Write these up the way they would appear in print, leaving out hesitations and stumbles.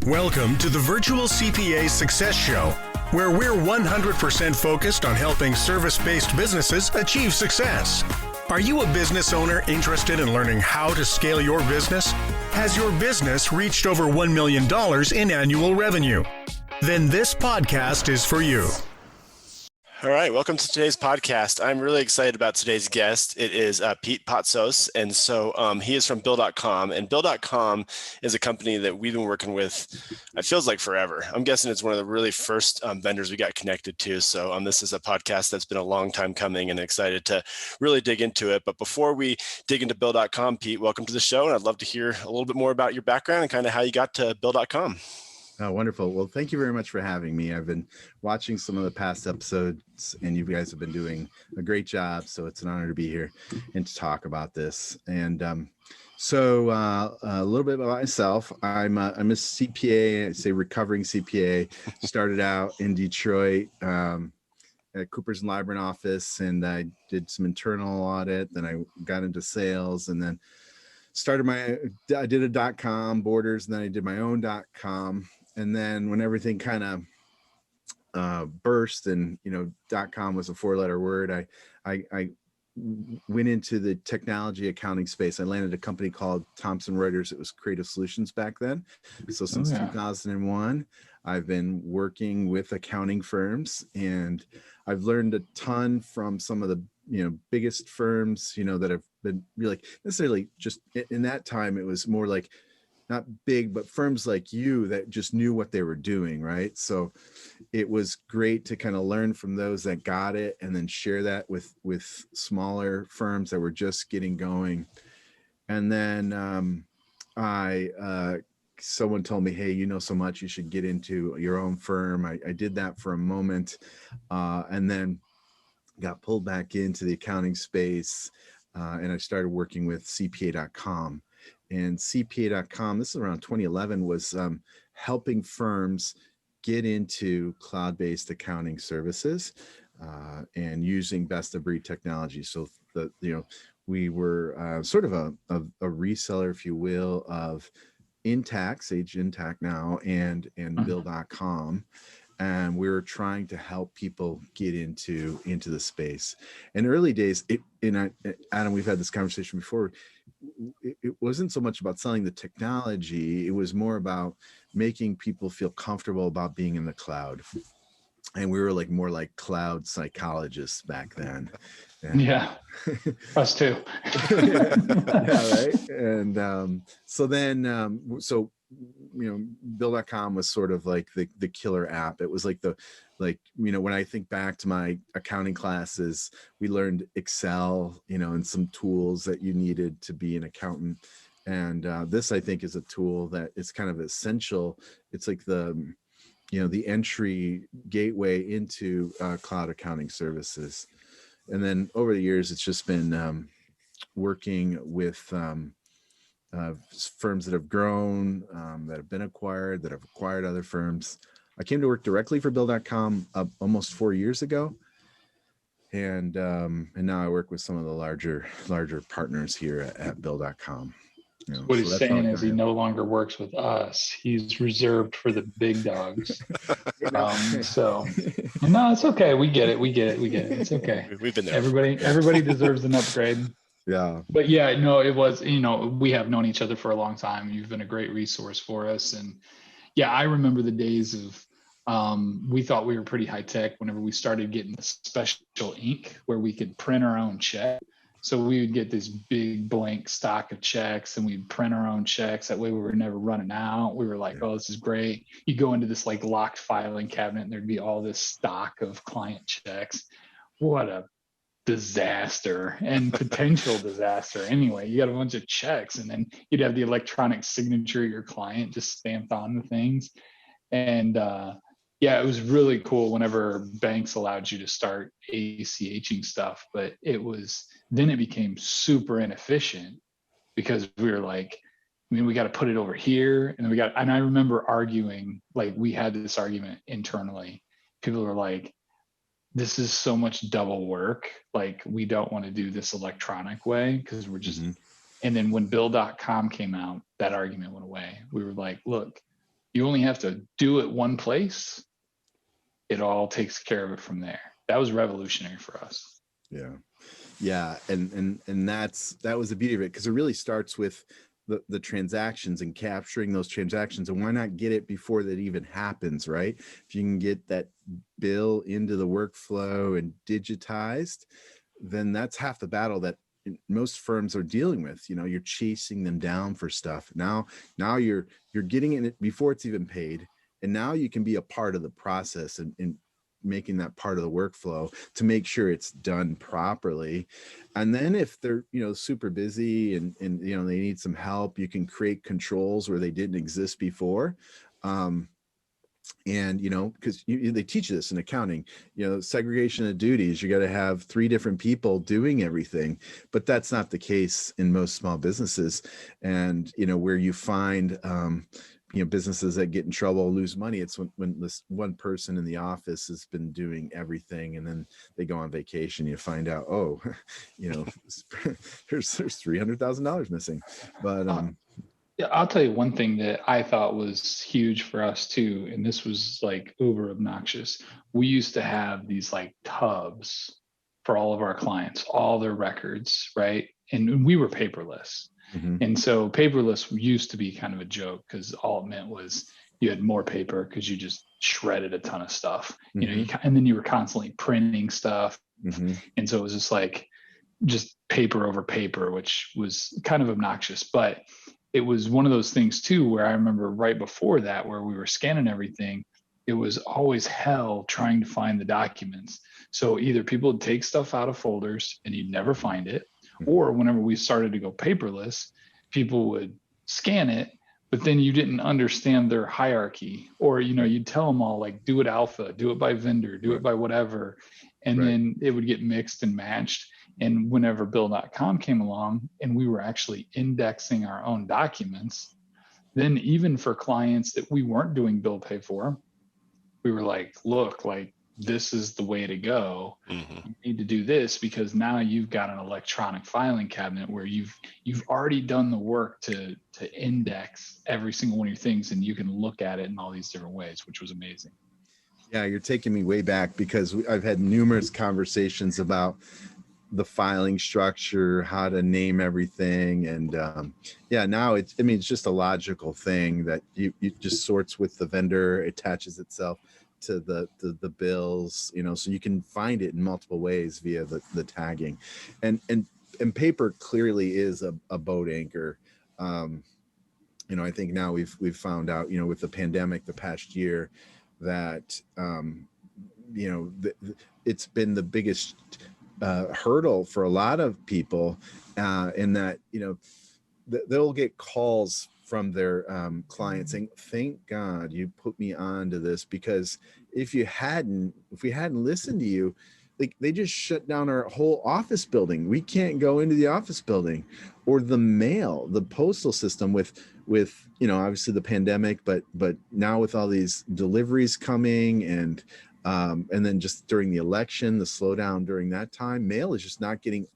Welcome to the Virtual CPA Success Show, where we're 100% focused on helping service-based businesses achieve success. Are you a business owner interested in learning how to scale your business? Has your business reached over $1 million in annual revenue? Then this podcast is for you. All right, welcome to today's podcast. I'm really excited about today's guest. It is Pete Potsos, and so he is from Bill.com, and Bill.com is a company that we've been working with, it feels like forever. I'm guessing it's one of the really first vendors we got connected to, so this is a podcast that's been a long time coming and excited to really dig into it. But before we dig into Bill.com, Pete, welcome to the show, and I'd love to hear a little bit more about your background and kind of how you got to Bill.com. Oh, wonderful. Well, thank you very much for having me. I've been watching some of the past episodes and you guys have been doing a great job. So it's an honor to be here and to talk about this. And so a little bit about myself. I'm a CPA, I say recovering CPA, started out in Detroit at Coopers and Lybrand office, and I did some internal audit. Then I got into sales, and then I did a .com Borders, and then I did my own .com. And then when everything kind of burst and, .com was a 4-letter word, I went into the technology accounting space. I landed a company called Thomson Reuters. It was Creative Solutions back then. So since 2001, I've been working with accounting firms, and I've learned a ton from some of the biggest firms, that have been really necessarily just in that time. It was more like not big, but firms like you that just knew what they were doing, right? So it was great to kind of learn from those that got it and then share that with smaller firms that were just getting going. And then someone told me, hey, you know so much, you should get into your own firm. I did that for a moment and then got pulled back into the accounting space, and I started working with CPA.com. And CPA.com, this is around 2011, was helping firms get into cloud-based accounting services and using best-of-breed technology. So we were sort of a reseller, if you will, of Intact, Sage Intact now, and Bill.com. And we were trying to help people get into the space. In early days, Adam, we've had this conversation before. It wasn't so much about selling the technology. It was more about making people feel comfortable about being in the cloud. And we were more like cloud psychologists back then. And, yeah, us too. Yeah, right. And so then, Bill.com was sort of like the killer app. It was when I think back to my accounting classes, we learned Excel, and some tools that you needed to be an accountant. And this, I think, is a tool that is kind of essential. It's like the entry gateway into cloud accounting services. And then over the years, it's just been working with firms that have grown, that have been acquired, that have acquired other firms. I came to work directly for Bill.com almost 4 years ago, and now I work with some of the larger partners here at Bill.com. What he's saying is he no longer works with us. He's reserved for the big dogs. So no, it's okay. We get it. It's okay. We've been there. Everybody deserves an upgrade. Yeah. But yeah, no, it was, we have known each other for a long time. You've been a great resource for us. And yeah, I remember the days of, we thought we were pretty high tech whenever we started getting the special ink where we could print our own check. So we would get this big blank stock of checks and we'd print our own checks. That way we were never running out. We were like, oh, this is great. You go into this locked filing cabinet and there'd be all this stock of client checks. What a disaster and potential disaster. Anyway, you got a bunch of checks and then you'd have the electronic signature of your client just stamped on the things. And it was really cool whenever banks allowed you to start ACHing stuff, but then it became super inefficient because we were like, we got to put it over here. And I remember arguing, we had this argument internally. People were like, this is so much double work. We don't want to do this electronic way because we're just, And then when Bill.com came out, that argument went away. We were like, look, You only have to do it one place. It all takes care of it from there. That was revolutionary for us. Yeah. Yeah. And that was the beauty of it, because it really starts with the transactions and capturing those transactions. And why not get it before that even happens, right? If you can get that bill into the workflow and digitized, then that's half the battle that most firms are dealing with. You're chasing them down for stuff. Now you're getting it before it's even paid. And now you can be a part of the process and making that part of the workflow to make sure it's done properly. And then if they're, super busy and they need some help, you can create controls where they didn't exist before. And because they teach you this in accounting, segregation of duties. You got to have 3 different people doing everything, but that's not the case in most small businesses. And where you find businesses that get in trouble, lose money, it's when this one person in the office has been doing everything, and then they go on vacation. You find out, there's $300,000 missing. But yeah, I'll tell you one thing that I thought was huge for us too, and this was like uber obnoxious. We used to have these like tubs for all of our clients, all their records, right? And we were paperless. mm-hmm. And so paperless used to be kind of a joke, because all it meant was you had more paper because you just shredded a ton of stuff, Mm-hmm. and then you were constantly printing stuff. Mm-hmm. And so it was just paper over paper, which was kind of obnoxious. But it was one of those things too, where I remember right before that, where we were scanning everything, it was always hell trying to find the documents. So either people would take stuff out of folders and you'd never find it, or whenever we started to go paperless, people would scan it, but then you didn't understand their hierarchy, or you'd tell them all like, do it alpha, do it by vendor, do it by whatever, and then it would get mixed and matched. And whenever Bill.com came along and we were actually indexing our own documents, then even for clients that we weren't doing bill pay for, we were like, look, like this is the way to go. Mm-hmm. You need to do this, because now you've got an electronic filing cabinet where you've already done the work to index every single one of your things, and you can look at it in all these different ways, which was amazing. Yeah, you're taking me way back, because I've had numerous conversations about the filing structure, how to name everything. And now it's just a logical thing that you just sorts with the vendor, attaches itself to the bills, so you can find it in multiple ways via the tagging. And paper clearly is a boat anchor. I think now we've found out, with the pandemic the past year, that it's been the biggest hurdle for a lot of people, in that they'll get calls from their clients saying, thank God you put me on to this, because if we hadn't listened to you, like they just shut down our whole office building. We can't go into the office building, or the mail, the postal system with obviously the pandemic, but now with all these deliveries coming, and then just during the election, the slowdown during that time, mail is just not getting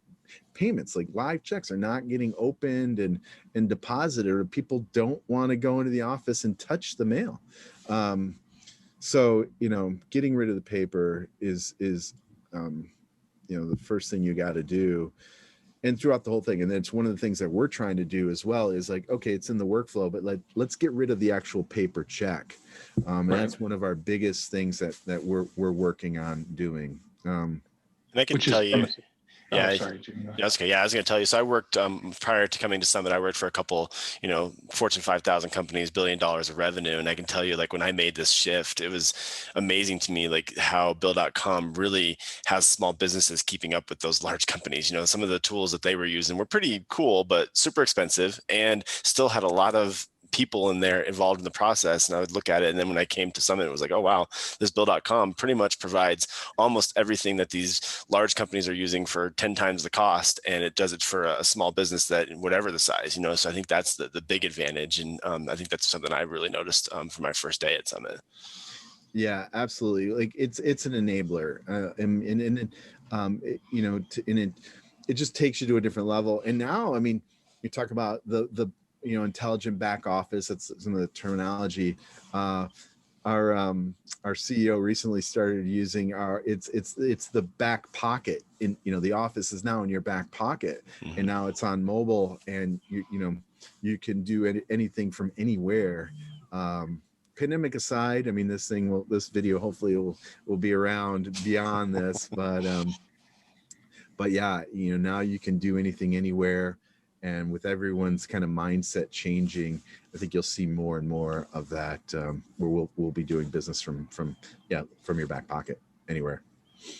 payments. Like live checks are not getting opened and deposited, or people don't want to go into the office and touch the mail. So getting rid of the paper is the first thing you got to do, and throughout the whole thing. And then it's one of the things that we're trying to do as well, is like, okay, it's in the workflow, but let's get rid of the actual paper check. And that's one of our biggest things that we're working on doing. And I can tell you, yeah, oh, sorry, Jimmy. Yeah, that's okay. Yeah, I was going to tell you. So I worked prior to coming to Summit. I worked for a couple, Fortune 5,000 companies, $1 billion of revenue. And I can tell you, like when I made this shift, it was amazing to me, like how Bill.com really has small businesses keeping up with those large companies. Some of the tools that they were using were pretty cool, but super expensive, and still had a lot of people in there involved in the process. And I would look at it. And then when I came to Summit, it was like, oh, wow, this Bill.com pretty much provides almost everything that these large companies are using for 10 times the cost. And it does it for a small business that whatever the size, So I think that's the big advantage. And I think that's something I really noticed for my first day at Summit. Yeah, absolutely. Like it's an enabler, it just takes you to a different level. And now, you talk about the intelligent back office. That's some of the terminology. Our CEO recently started using it's the back pocket. In the office is now in your back pocket, and now it's on mobile, and you can do anything from anywhere. Pandemic aside, I mean, this video hopefully will be around beyond this, but yeah, now you can do anything anywhere. And with everyone's kind of mindset changing, I think you'll see more and more of that, where we'll be doing business from your back pocket anywhere.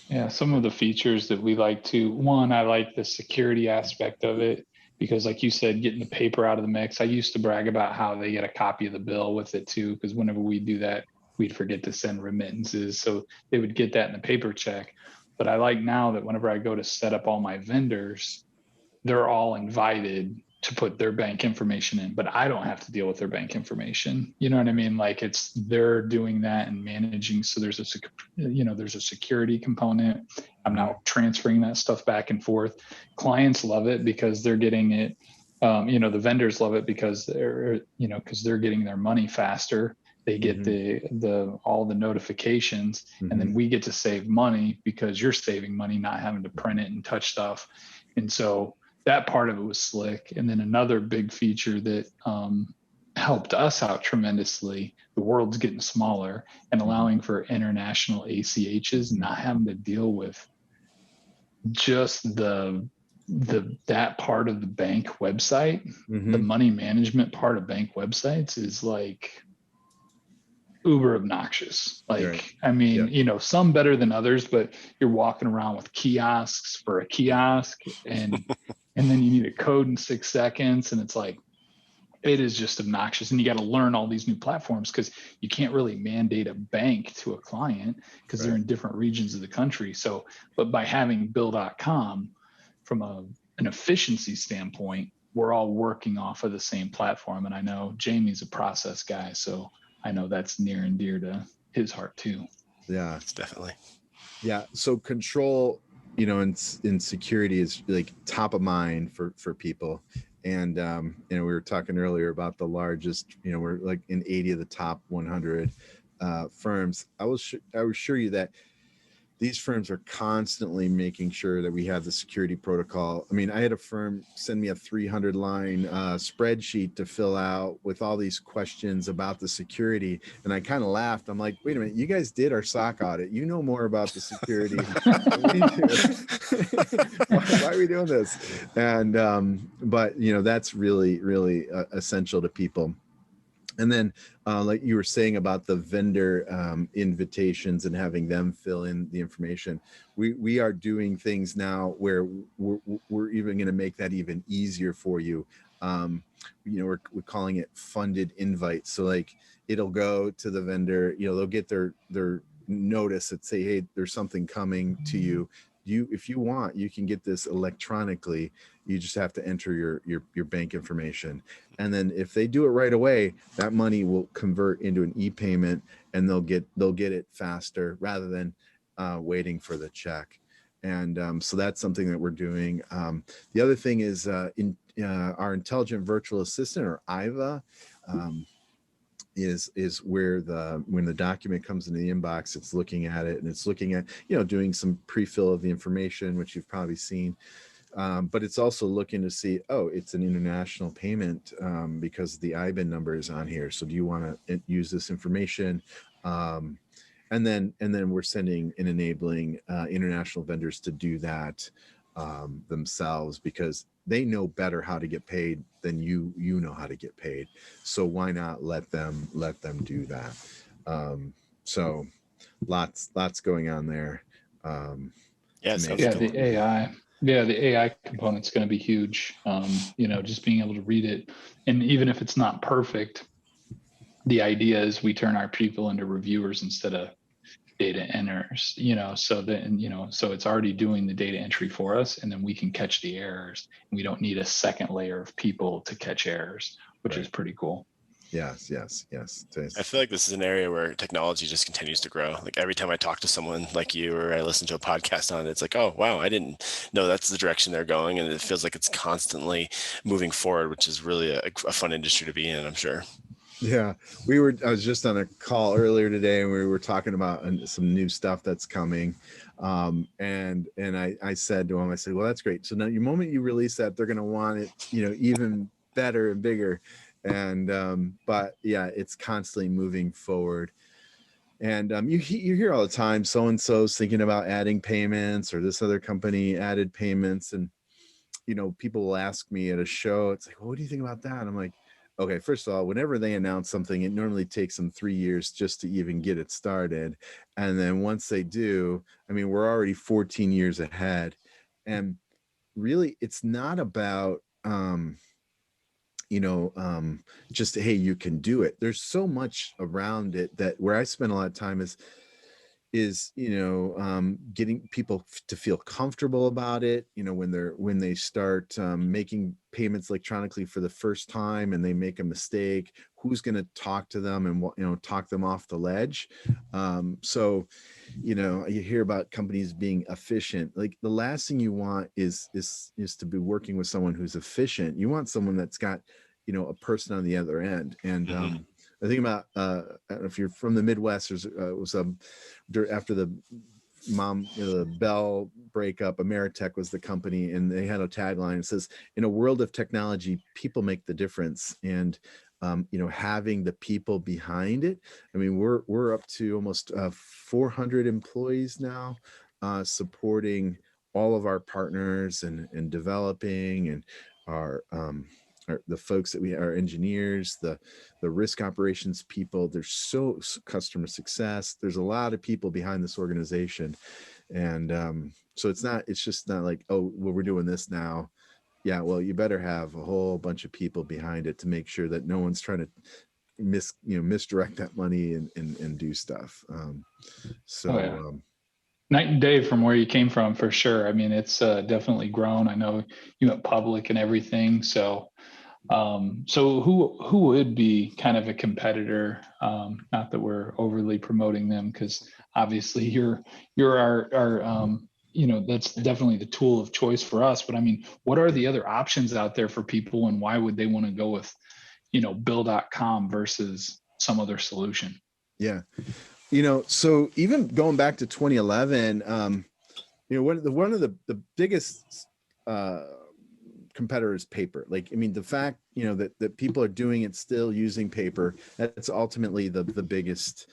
Yeah, some of the features that we like I like the security aspect of it, because like you said, getting the paper out of the mix. I used to brag about how they get a copy of the bill with it too, because whenever we do that, we'd forget to send remittances. So they would get that in the paper check. But I like now that whenever I go to set up all my vendors, they're all invited to put their bank information in, but I don't have to deal with their bank information. You know what I mean? Like they're doing that and managing. So there's a security component. I'm now transferring that stuff back and forth. Clients love it because they're getting it. The vendors love it because they're getting their money faster. They get all the notifications, and then we get to save money because you're saving money, not having to print it and touch stuff. And so that part of it was slick. And then another big feature that helped us out tremendously, the world's getting smaller, and allowing for international ACHs, not having to deal with just that part of the bank website. The money management part of bank websites is like uber obnoxious. I mean, some better than others, but you're walking around with kiosks for a kiosk, and then you need a code in 6 seconds, and it's like, it is just obnoxious. And you got to learn all these new platforms because you can't really mandate a bank to a client because they're in different regions of the country. So, but by having Bill.com, from an efficiency standpoint, we're all working off of the same platform. And I know Jamie's a process guy, so I know that's near and dear to his heart too. Yeah, it's definitely. Yeah. So control, in security is like top of mind for people. And, we were talking earlier about the largest, we're like in 80 of the top 100 firms. I will assure you that these firms are constantly making sure that we have the security protocol. I mean, I had a firm send me a 300-line spreadsheet to fill out with all these questions about the security. And I kind of laughed. I'm like, wait a minute, you guys did our SOC audit. You know more about the security than we do. Why are we doing this? And, but, that's really, really essential to people. And then, like you were saying about the vendor invitations and having them fill in the information, we are doing things now where we're even going to make that even easier for you. We're calling it funded invites. So like it'll go to the vendor, they'll get their notice that say, hey, there's something coming to you. If you want, you can get this electronically. You just have to enter your bank information. And then if they do it right away, that money will convert into an e-payment, and they'll get it faster rather than waiting for the check. And so that's something that we're doing. The other thing is our intelligent virtual assistant, or IVA, is where when the document comes into the inbox, it's looking at it, and it's looking at, doing some pre-fill of the information, which you've probably seen. But it's also looking to see, it's an international payment because the IBAN number is on here. So do you want to use this information? And then we're sending and enabling international vendors to do that themselves, because they know better how to get paid than you know how to get paid. So why not let them do that? So lots going on there. The AI. Yeah, the AI component's going to be huge. Just being able to read it, and even if it's not perfect, the idea is we turn our people into reviewers instead of data enters. So it's already doing the data entry for us, and then we can catch the errors. And we don't need a second layer of people to catch errors, which is pretty cool. Yes. I feel like this is an area where technology just continues to grow. Like every time I talk to someone like you, or I listen to a podcast on it, it's like, oh, wow, I didn't know that's the direction they're going. And it feels like it's constantly moving forward, which is really a fun industry to be in, I'm sure. Yeah, I was just on a call earlier today and we were talking about some new stuff that's coming. And I said to him, I said, well, that's great. So now the moment you release that, they're going to want it, even better and bigger. And, but yeah, it's constantly moving forward. And you hear all the time, so-and-so's thinking about adding payments, or this other company added payments. And, people will ask me at a show, it's like, well, what do you think about that? And I'm like, okay, first of all, whenever they announce something, it normally takes them 3 years just to even get it started. And then once they do, I mean, we're already 14 years ahead. And really, it's not about, just, hey, you can do it. There's so much around it that where I spend a lot of time is getting people to feel comfortable about it, when they start making payments electronically for the first time and they make a mistake, who's going to talk to them and talk them off the ledge. So you hear about companies being efficient. Like the last thing you want is to be working with someone who's efficient. You want someone that's got a person on the other end. And I think about, I don't know if you're from the Midwest, after the the Bell breakup, Ameritech was the company, and they had a tagline. It says, in a world of technology, people make the difference. And, having the people behind it. I mean, we're up to almost 400 employees now, supporting all of our partners and developing, and the folks that our engineers, the risk operations people. There's customer success. There's a lot of people behind this organization. And so it's just not like, oh, well, we're doing this now. Yeah, well, you better have a whole bunch of people behind it to make sure that no one's trying to misdirect that money and do stuff. Night and day from where you came from, for sure. I mean, it's definitely grown. I know you went public and everything. So who would be kind of a competitor? Not that we're overly promoting them, because obviously you're our that's definitely the tool of choice for us. But I mean, what are the other options out there for people, and why would they want to go with, Bill.com versus some other solution? Yeah. So even going back to 2011, one of the biggest competitors, paper. Like, I mean, the fact, that people are doing it still using paper, that's ultimately the biggest,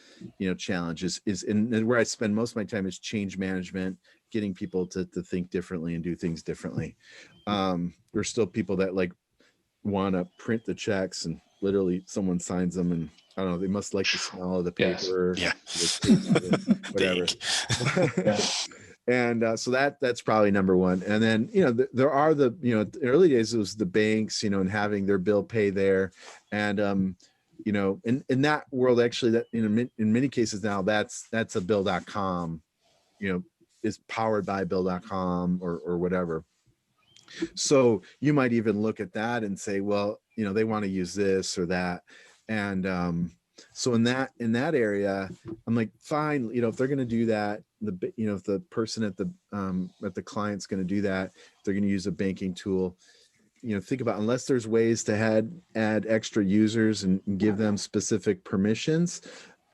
challenge is and where I spend most of my time is change management, getting people to think differently and do things differently. There's still people that want to print the checks and literally someone signs them, and I don't know, they must like the smell of the paper. Yes. Whatever. And so that's probably number one. And then, there are the early days, it was the banks, and having their bill pay there. And, in that world, actually, that in many cases now, that's a Bill.com, is powered by Bill.com or whatever. So you might even look at that and say, well, they want to use this or that. And so in that area, I'm like, fine, if they're going to do that, if the person at the client's going to do that, they're going to use a banking tool, think about, unless there's ways to add extra users and give them specific permissions,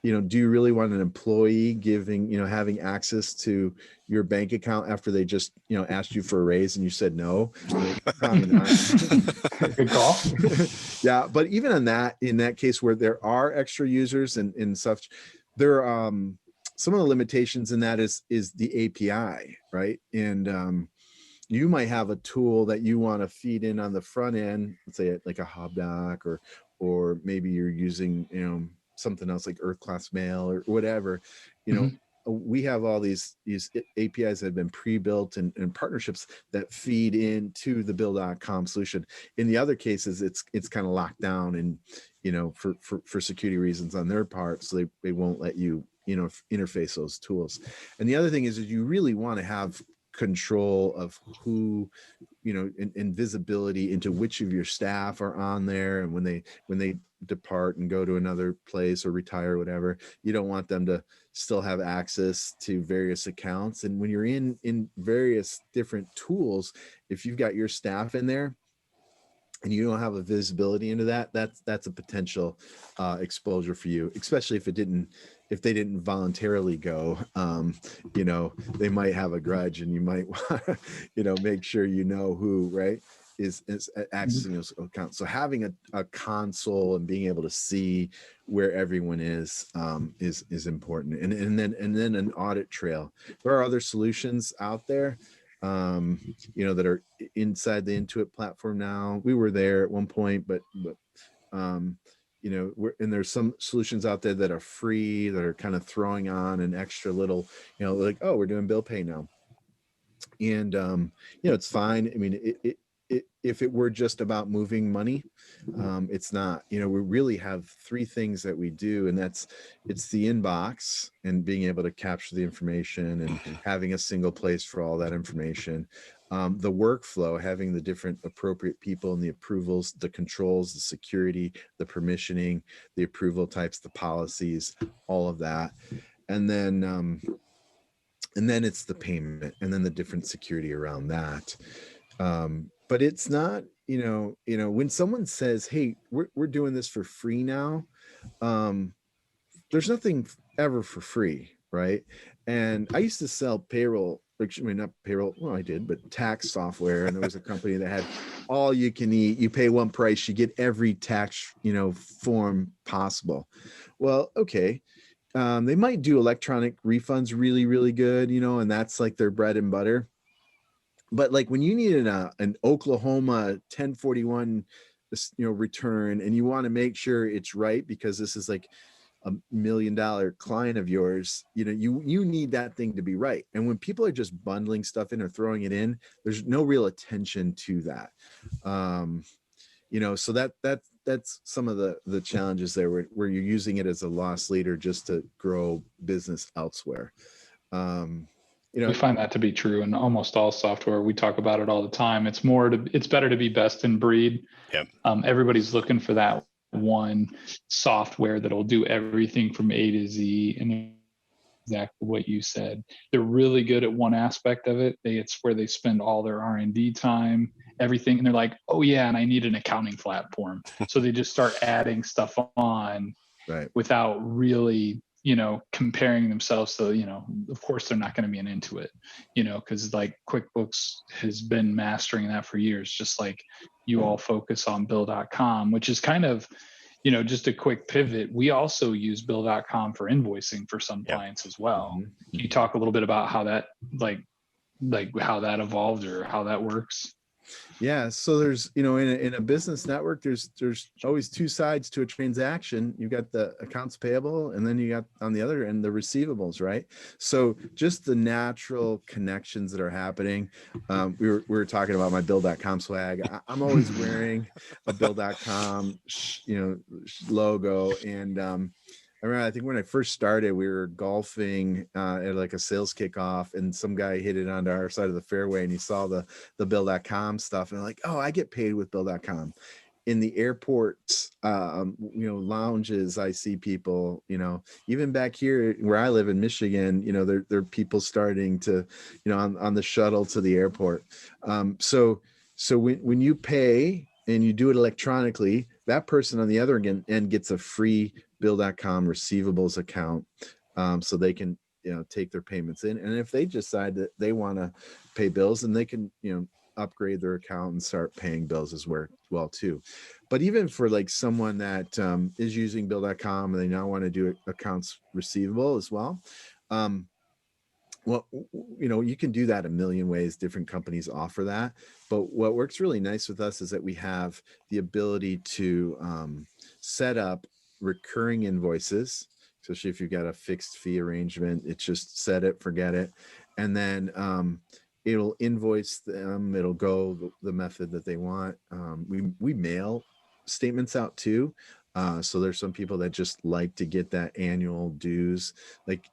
do you really want an employee having access to your bank account after they just, asked you for a raise and you said no? Probably not. Good call. Yeah. But even in that case where there are extra users and such, there are some of the limitations in that is the API, right? And you might have a tool that you want to feed in on the front end, let's say like a HubDoc, or maybe you're using, something else like Earth Class Mail or whatever. We have all these APIs that have been pre-built and partnerships that feed into the Bill.com solution. In the other cases, it's kind of locked down and, for security reasons on their part, so they won't let you, interface those tools. And the other thing is you really want to have control of who, and visibility into which of your staff are on there. And when they depart and go to another place or retire or whatever, you don't want them to still have access to various accounts. And when you're in various different tools, if you've got your staff in there and you don't have a visibility into that, that's a potential exposure for you, especially if they didn't voluntarily go. They might have a grudge, and you might want to, make sure who, right, is accessing those accounts. So having a console and being able to see where everyone is important. And then an audit trail. There are other solutions out there, that are inside the Intuit platform now. We were there at one point, but and there's some solutions out there that are free, that are kind of throwing on an extra little, like, oh, we're doing bill pay now. And, it's fine. I mean, if it were just about moving money, it's not. We really have three things that we do, and it's the inbox and being able to capture the information and having a single place for all that information. The workflow, having the different appropriate people and the approvals, the controls, the security, the permissioning, the approval types, the policies, all of that. And then it's the payment, and then the different security around that. But it's not, when someone says, hey, we're doing this for free now, there's nothing ever for free, right? And I used to sell payroll, not payroll, well, I did, but tax software. And there was a company that had all you can eat. You pay one price, you get every tax, form possible. Well, okay. They might do electronic refunds really, really good, and that's like their bread and butter. But like when you needed an Oklahoma 1041, return, and you want to make sure it's right because this is like $1 million client of yours, you need that thing to be right. And when people are just bundling stuff in or throwing it in, there's no real attention to that. So that's some of the challenges there where you're using it as a loss leader just to grow business elsewhere. We find that to be true in almost all software. We talk about it all the time. It's better to be best in breed. Yep. Everybody's looking for that one software that'll do everything from A to Z. And exactly what you said. They're really good at one aspect of it. It's where they spend all their R&D time, everything. And they're like, oh yeah, and I need an accounting platform. So they just start adding stuff on, right, without really, comparing themselves to, of course they're not going to be an Intuit, because like QuickBooks has been mastering that for years, just like you all focus on Bill.com, which is kind of, just a quick pivot. We also use Bill.com for invoicing for some clients as well. Mm-hmm. Can you talk a little bit about how that, like how that evolved or how that works? Yeah. So there's, in a business network, there's always two sides to a transaction. You've got the accounts payable, and then you got on the other end, the receivables, right? So just the natural connections that are happening. We were talking about my Bill.com swag. I'm always wearing a Bill.com, logo. And, I remember, I think when I first started, we were golfing at like a sales kickoff, and some guy hit it onto our side of the fairway, and he saw the Bill.com stuff, and like, oh, I get paid with Bill.com. In the airports, lounges, I see people, even back here where I live in Michigan, there are people starting to, on the shuttle to the airport. So when you pay and you do it electronically, that person on the other end gets a free Bill.com receivables account, so they can take their payments in. And if they decide that they want to pay bills, then they can upgrade their account and start paying bills as well too. But even for like someone that is using Bill.com and they now want to do accounts receivable as well, you can do that a million ways. Different companies offer that. But what works really nice with us is that we have the ability to set up recurring invoices, especially if you've got a fixed fee arrangement. It's just set it, forget it. And then it'll invoice them. It'll go the method that they want. We mail statements out too. So there's some people that just like to get that annual dues. Like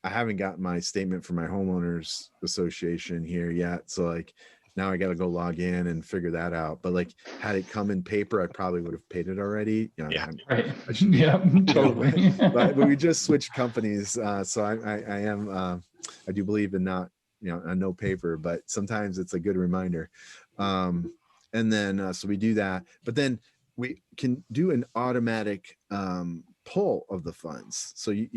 I haven't gotten my statement from my homeowners association here yet. So like now I got to go log in and figure that out. But like had it come in paper, I probably would have paid it already. You know, Yeah. Right. Yeah, totally. but we just switched companies. So I am, I do believe in not, a no paper, but sometimes it's a good reminder. And then, so we do that, but then we can do an automatic pull of the funds. So, we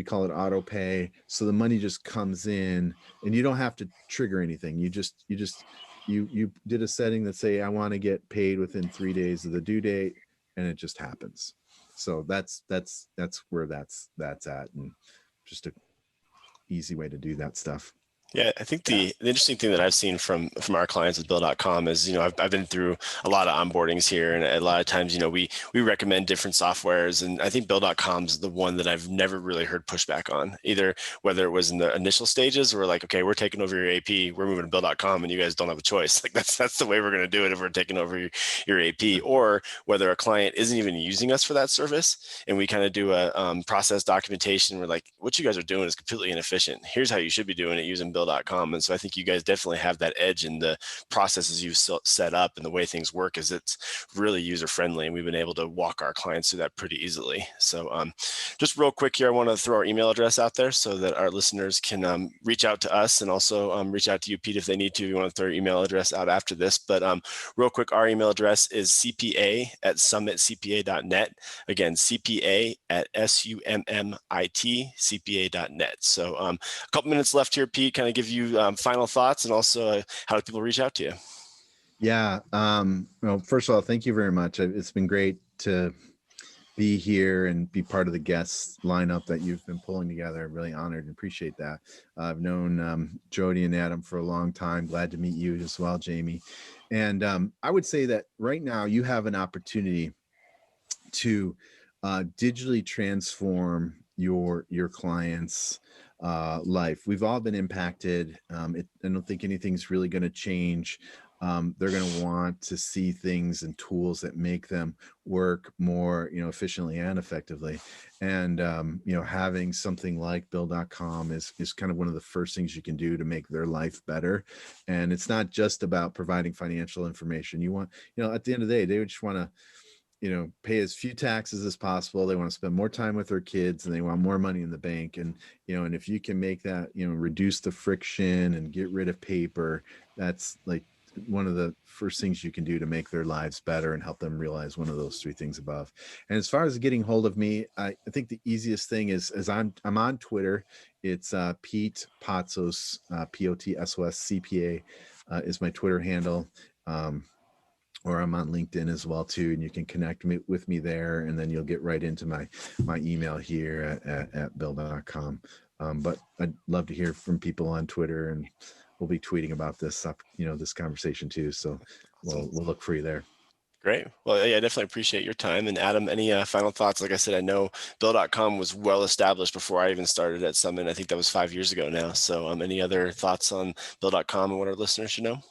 call it auto pay. So the money just comes in and you don't have to trigger anything. You did a setting that say, I want to get paid within 3 days of the due date, and it just happens. So that's where that's at, and just a easy way to do that stuff. Yeah, I think the interesting thing that I've seen from our clients with Bill.com is, I've been through a lot of onboardings here, and a lot of times, we recommend different softwares, and I think Bill.com is the one that I've never really heard pushback on, either whether it was in the initial stages or like, okay, we're taking over your AP, we're moving to Bill.com, and you guys don't have a choice. Like that's the way we're going to do it if we're taking over your AP, or whether a client isn't even using us for that service, and we kind of do a process documentation. We're like, what you guys are doing is completely inefficient. Here's how you should be doing it using Bill.com. And so I think you guys definitely have that edge in the processes you've set up, and the way things work is it's really user friendly, and we've been able to walk our clients through that pretty easily. So just real quick here, I want to throw our email address out there so that our listeners can reach out to us, and also reach out to you, Pete, if they need to. You want to throw your email address out after this, but real quick, our email address is cpa@summitcpa.net. Again, cpa@summitcpa.net. So a couple minutes left here, Pete, kind of give you final thoughts, and also how do people reach out to you? Yeah. Well, first of all, thank you very much. It's been great to be here and be part of the guest lineup that you've been pulling together. I'm really honored and appreciate that. I've known Jody and Adam for a long time. Glad to meet you as well, Jamie. And I would say that right now you have an opportunity to digitally transform your clients' life. We've all been impacted. I don't think anything's really going to change. They're going to want to see things and tools that make them work more, efficiently and effectively. And, having something like Bill.com is kind of one of the first things you can do to make their life better. And it's not just about providing financial information. You want, at the end of the day, they just want to, pay as few taxes as possible. They want to spend more time with their kids, and they want more money in the bank. And, and if you can make that, reduce the friction and get rid of paper, that's like one of the first things you can do to make their lives better and help them realize one of those three things above. And as far as getting hold of me, I think the easiest thing is I'm on Twitter. It's Pete Potsos, Potsos CPA is my Twitter handle. Or I'm on LinkedIn as well too, and you can connect with me there, and then you'll get right into my email here at Bill.com. But I'd love to hear from people on Twitter, and we'll be tweeting about this this conversation too. So we'll look for you there. Great. Well, yeah, I definitely appreciate your time. And Adam, any final thoughts? Like I said, I know Bill.com was well established before I even started at Summit. I think that was 5 years ago now. So any other thoughts on Bill.com and what our listeners should know?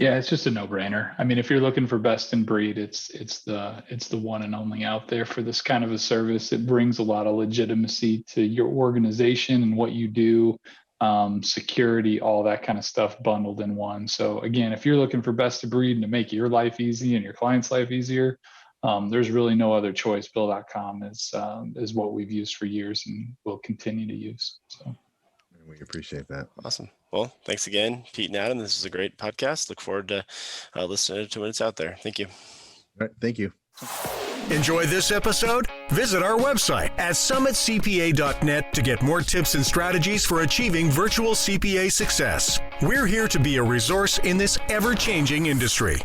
Yeah, it's just a no-brainer. I mean, if you're looking for best in breed, it's the one and only out there for this kind of a service. It brings a lot of legitimacy to your organization and what you do, security, all that kind of stuff bundled in one. So again, if you're looking for best in breed and to make your life easy and your client's life easier, there's really no other choice. Bill.com is what we've used for years and will continue to use. So. We appreciate that. Awesome. Well, thanks again, Pete and Adam. This is a great podcast. Look forward to listening to when it's out there. Thank you. All right. Thank you. Enjoy this episode? Visit our website at summitcpa.net to get more tips and strategies for achieving virtual CPA success. We're here to be a resource in this ever-changing industry.